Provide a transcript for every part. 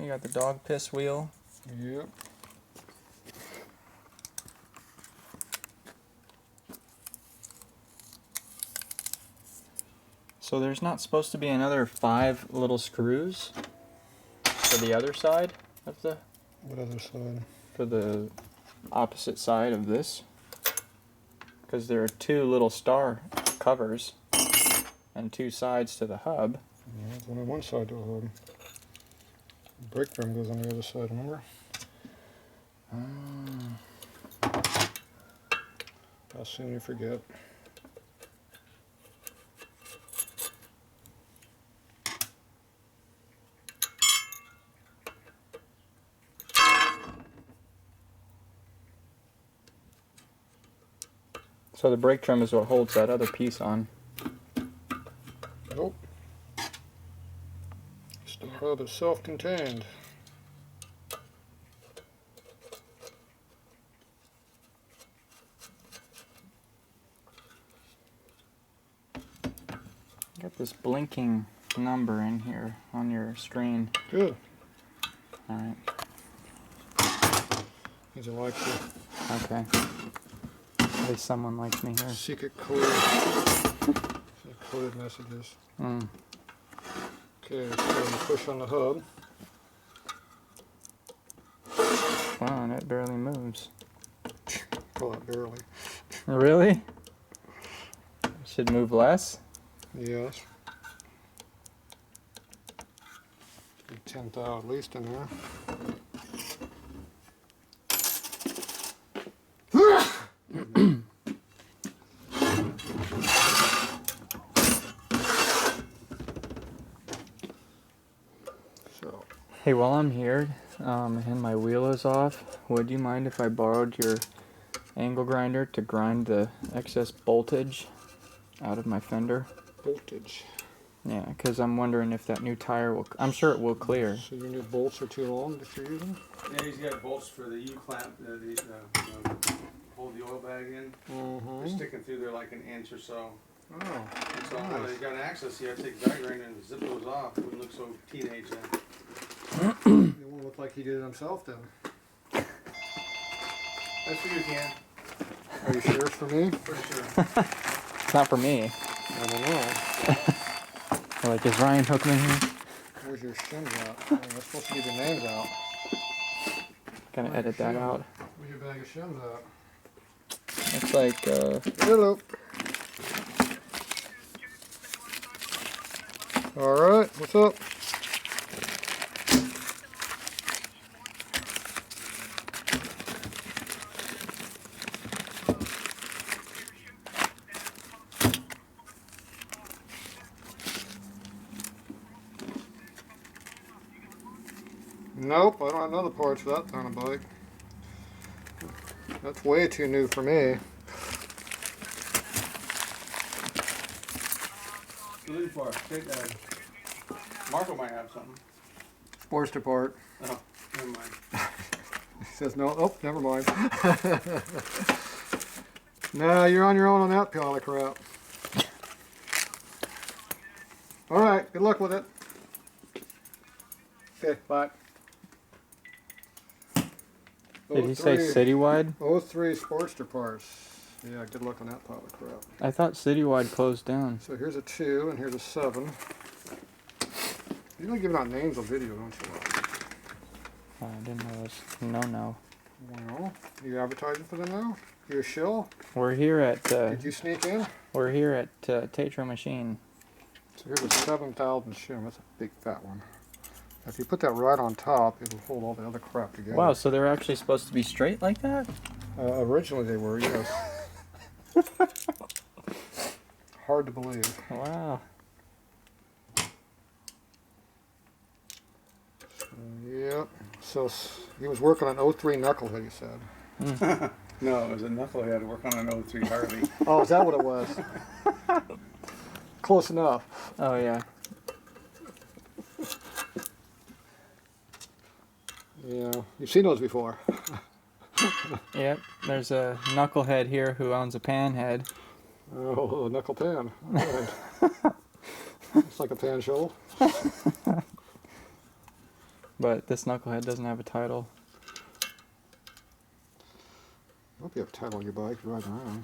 You got the dog piss wheel. Yep. So there's not supposed to be another 5 little screws for the other side of the... What other side? For the opposite side of this. Because there are 2 little star covers and 2 sides to the hub. Yeah, there's only one side to a hub. The brake drum goes on the other side, remember? How soon you forget. So the brake drum is what holds that other piece on. Nope. The hub is self-contained. Got this blinking number in here on your screen. Good. Alright. Means it likes you. Okay. At least someone likes me here. Secret code. Coded messages. Okay, so you push on the hub. Wow, and it barely moves. Well, not barely. Really? Should move less? Yes. 10 thou at least in there. So. Hey, while I'm here and my wheel is off, would you mind if I borrowed your angle grinder to grind the excess voltage out of my fender? Voltage. Yeah, because I'm wondering if that new tire will... I'm sure it will clear. So your new bolts are too long that you're using? Yeah, he's got bolts for the U-clamp, hold the oil bag in. They're sticking through there like an inch or so. Oh, And so when nice. they got an access, you have to take the bag grinder and zip those off. It wouldn't look so teenage then. It won't look like he did it himself then. That's for you, Ken. Are you sure it's for me? For sure. It's not for me. I don't know. Like, is Ryan Hookman here? Where's your shims at? Oh, that's supposed to be the names out. Gonna edit that out. Where's your bag of shims at? It's like, Hello. Alright, what's up? Nope, I don't have none of the parts for that kind of bike. That's way too new for me. What are you looking for? Take that. Marco might have something. Forced apart. Oh, never mind. He says no. Oh, never mind. Nah, you're on your own on that pile of crap. Alright, good luck with it. Okay, bye. did he say Citywide? 03 Sportster parts. Yeah, good luck on that pile of crap. I thought Citywide closed down. So here's a 2 and here's a 7. You don't give out names on video, don't you? Oh, I didn't know this. No. Well, you advertising for them now? You a shill? We're here at, Did you sneak in? we're here at Tatro Machine. So here's a 7,000 shim. That's a big fat one. If you put that right on top, it'll hold all the other crap together. Wow, so they're actually supposed to be straight like that? Originally they were, yes. Hard to believe. Wow. Yep. So he was working on 03 Knucklehead, he said. No, it was a knucklehead working on an 03 Harley. Oh, is that what it was? Close enough. Oh, yeah. Yeah, you've seen those before. Yep, there's a knucklehead here who owns a panhead. Oh, a knuckle pan. All right. It's like a pan shovel. but this knucklehead doesn't have a title. I hope you have a title on your bike riding around.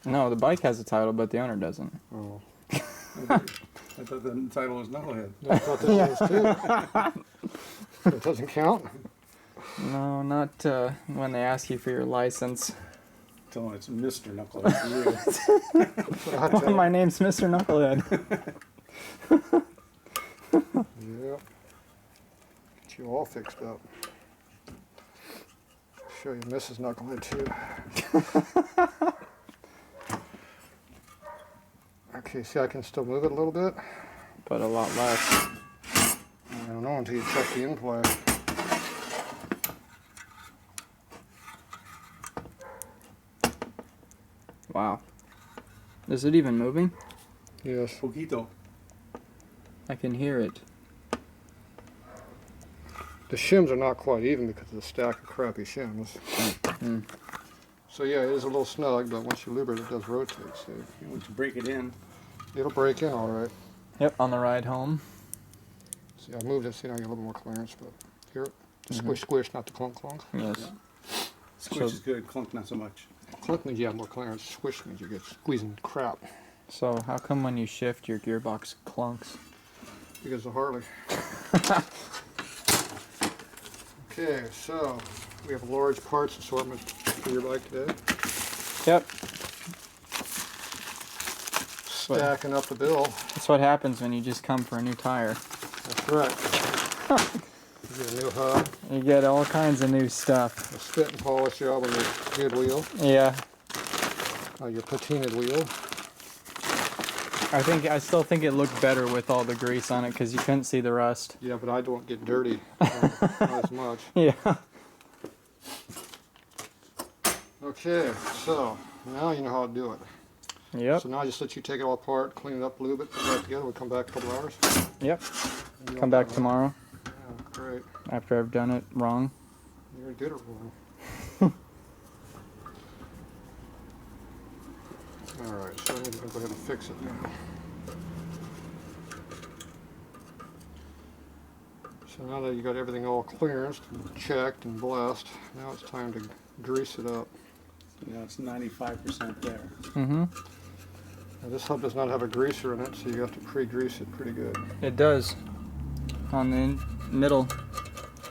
No, the bike has a title, but the owner doesn't. Oh. I thought the title was Knucklehead. I thought that was too. It doesn't count? No, not when they ask you for your license. Tell them it's Mr. Knucklehead for you. My name's Mr. Knucklehead. Yep. Get you all fixed up. Show you Mrs. Knucklehead too. Okay, see I can still move it a little bit? But a lot less. I don't know until you check the in-play. Wow. Is it even moving? Yes. Poquito. I can hear it. The shims are not quite even because of the stack of crappy shims. Mm. So yeah, it is a little snug, but once you lube it, it does rotate. See, Once you break it in. it'll break in all right. Yep, on the ride home. See, I moved it, see now you get a little more clearance, but hear it? The squish, squish, not the clunk, clunk. Yes. Squish is good, clunk not so much. Clunk means you have more clearance. Squish means you get squeezing crap. So how come when you shift your gearbox clunks? Because of Harley. Okay, so we have a large parts assortment for your bike today. Yep. Stacking up the bill. That's what happens when you just come for a new tire. That's right. You get a new hub, You get all kinds of new stuff. a spit and polish job on your good wheel, Yeah. your patinaed wheel. I still think it looked better with all the grease on it because you couldn't see the rust. Yeah, but I don't get dirty. Not as much. Yeah. Okay, so now you know how to do it. Yep. So now I just let you take it all apart, clean it up, lube it, put it back together. We'll come back a couple hours. Yep. And you'll Come back have it. tomorrow Yeah, great. after I've done it wrong. You already did it wrong. Alright, so I'm going to go ahead and fix it now. So now that you got everything all clearanced, checked, and blessed, now it's time to grease it up. Yeah, it's 95% there. Mm-hmm. Now this hub does not have a greaser in it, so you have to pre-grease it pretty good. It does. On the middle.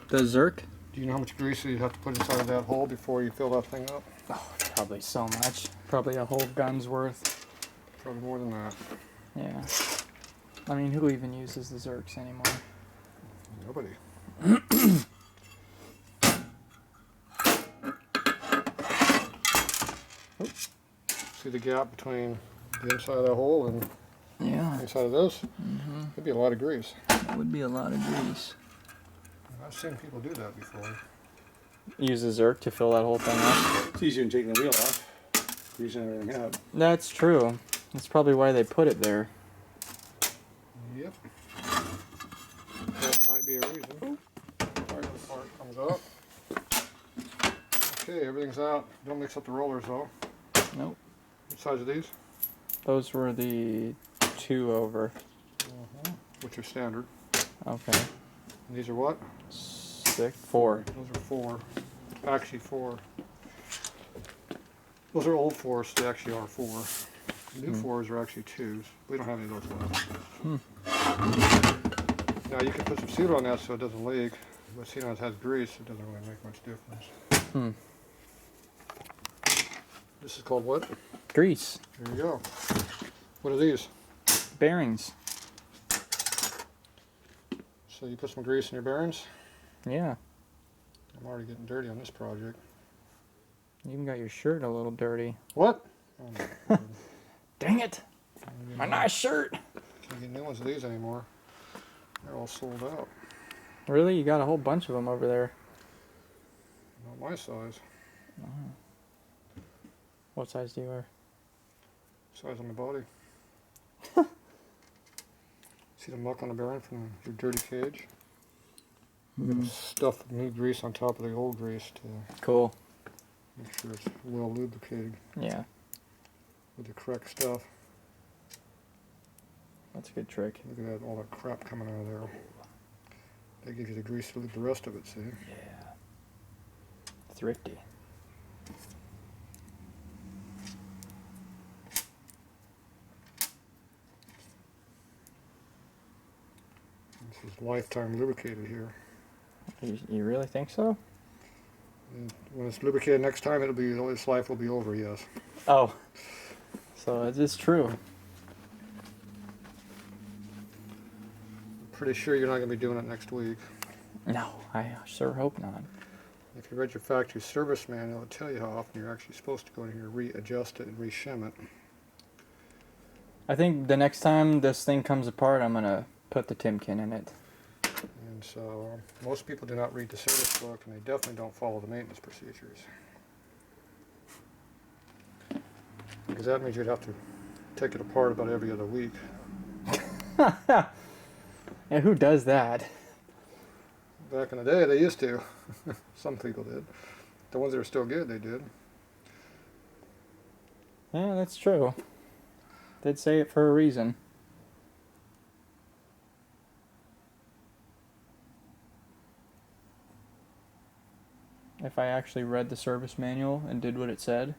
The Zerk? Do you know how much grease you have to put inside of that hole before you fill that thing up? Oh, probably so much. Probably a whole gun's worth. Probably more than that. Yeah. I mean, who even uses the Zerks anymore? Nobody. See the gap between the inside of that hole and Yeah. the inside of this? Mm-hmm. That'd be a lot of grease. That would be a lot of grease. I've seen people do that before. Use a Zerk to fill that whole thing up. It's easier than taking the wheel off. Greasing everything up. That's true. That's probably why they put it there. Yep. That might be a reason. Part comes up. Okay, everything's out. Don't mix up the rollers though. Nope. What size are these? Those were the 2 over. Which are standard. Okay. And these are what? 4. Those are 4. Actually 4. Those are old 4s, so they actually are 4. The new 4s are actually 2s. We don't have any of those left. Now you can put some sealer on that so it doesn't leak, but seeing as it has grease, it doesn't really make much difference. This is called what? Grease. There you go. What are these? Bearings. So you put some grease in your bearings? Yeah. I'm already getting dirty on this project. You even got your shirt a little dirty. What? Oh my God. Dang it! My nice shirt! Can't get new ones of these anymore. They're all sold out. Really? You got a whole bunch of them over there. Not my size. What size do you wear? Size on my body. See the muck on the bearing from your dirty cage? We're going to stuff new grease on top of the old grease to Cool. make sure it's well lubricated Yeah. with the correct stuff. That's a good trick. Look at that, all that crap coming out of there. They give you the grease to leave the rest of it, see? Yeah. Thrifty. This is lifetime lubricated here. You really think so? And when it's lubricated next time, its life will be over, yes. Oh. So it is true. Pretty sure you're not going to be doing it next week. No, I sure hope not. If you read your factory service manual, it'll tell you how often you're actually supposed to go in here, readjust it, and reshim it. I think the next time this thing comes apart, I'm gonna put the Timken in it. And so most people do not read the service book, and they definitely don't follow the maintenance procedures. Because that means you'd have to take it apart about every other week. Yeah, who does that? Back in the day, they used to. Some people did. The ones that are still good, they did. Yeah, that's true. They'd say it for a reason. If I actually read the service manual and did what it said,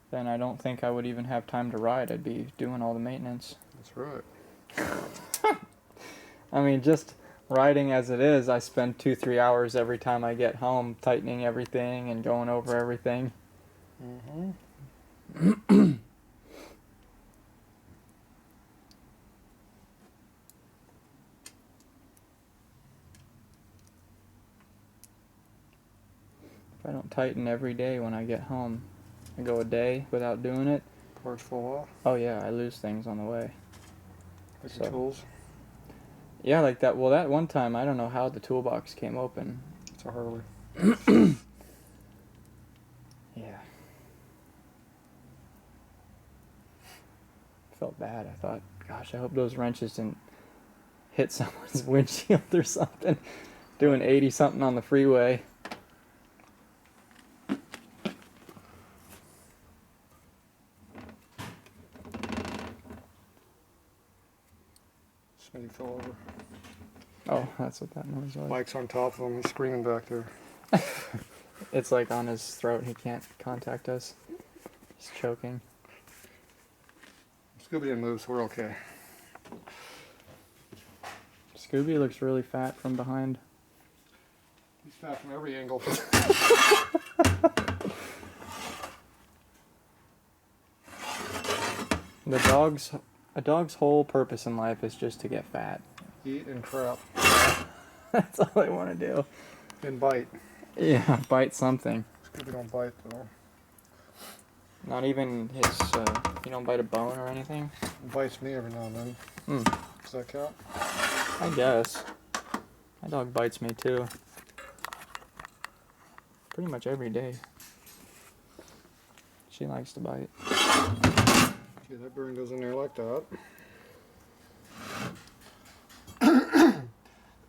then I don't think I would even have time to ride. I'd be doing all the maintenance. That's right. I mean, just riding as it is, I spend 2-3 hours every time I get home tightening everything and going over everything. Mm-hmm. If I don't tighten every day when I get home, I go a day without doing it. Parts fall off. Oh yeah, I lose things on the way. Like So- your tools. Yeah, like that. Well, that one time, I don't know how the toolbox came open. It's a Harley. Yeah. Felt bad. I thought, gosh, I hope those wrenches didn't hit someone's windshield or something. Doing 80 something on the freeway. Somebody fell over. Oh, that's what that noise was. Mike's on top of him. He's screaming back there. It's like on his throat. He can't contact us. He's choking. Scooby didn't move, so we're okay. Scooby looks really fat from behind. He's fat from every angle. A dog's whole purpose in life is just to get fat. Eat and crap. That's all they want to do. And bite. Yeah, bite something. Scooby don't bite, though. Not even his, you don't bite a bone or anything? He bites me every now and then. Hmm. Does that count? I guess. My dog bites me too. Pretty much every day. She likes to bite. See, that burn goes in there like that.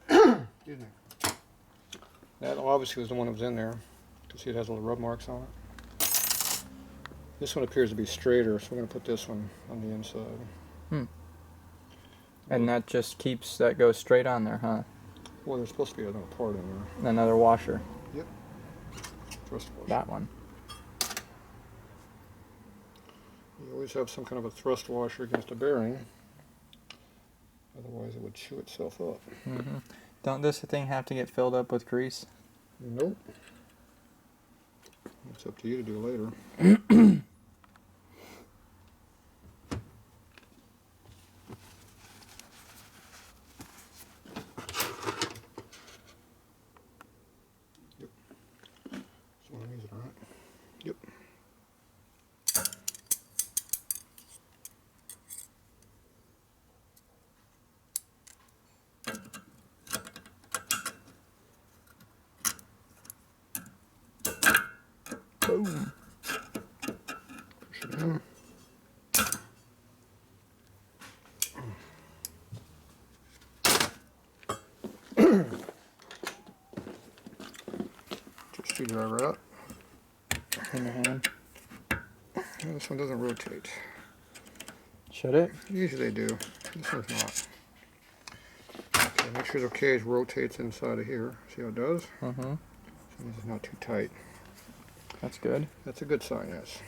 Excuse me. That obviously was the one that was in there. You can see it has little rub marks on it. This one appears to be straighter, so we're going to put this one on the inside. Hmm. And that just keeps, that goes straight on there, huh? Well, there's supposed to be another part in there. Another washer. Yep. Thrust washer. That one. You always have some kind of a thrust washer against a bearing. Otherwise it would chew itself up. Mm-hmm. Don't this thing have to get filled up with grease? Nope. It's up to you to do later. Yep. So one of these, all right? Yep. Boom. Push it in. Put your screwdriver out. In your hand. Yeah, this one doesn't rotate. Should it? Usually they do. This one's not. Okay, Make sure the cage rotates inside of here. See how it does? Mm-hmm. So it's not too tight. That's good. That's a good sign, yes.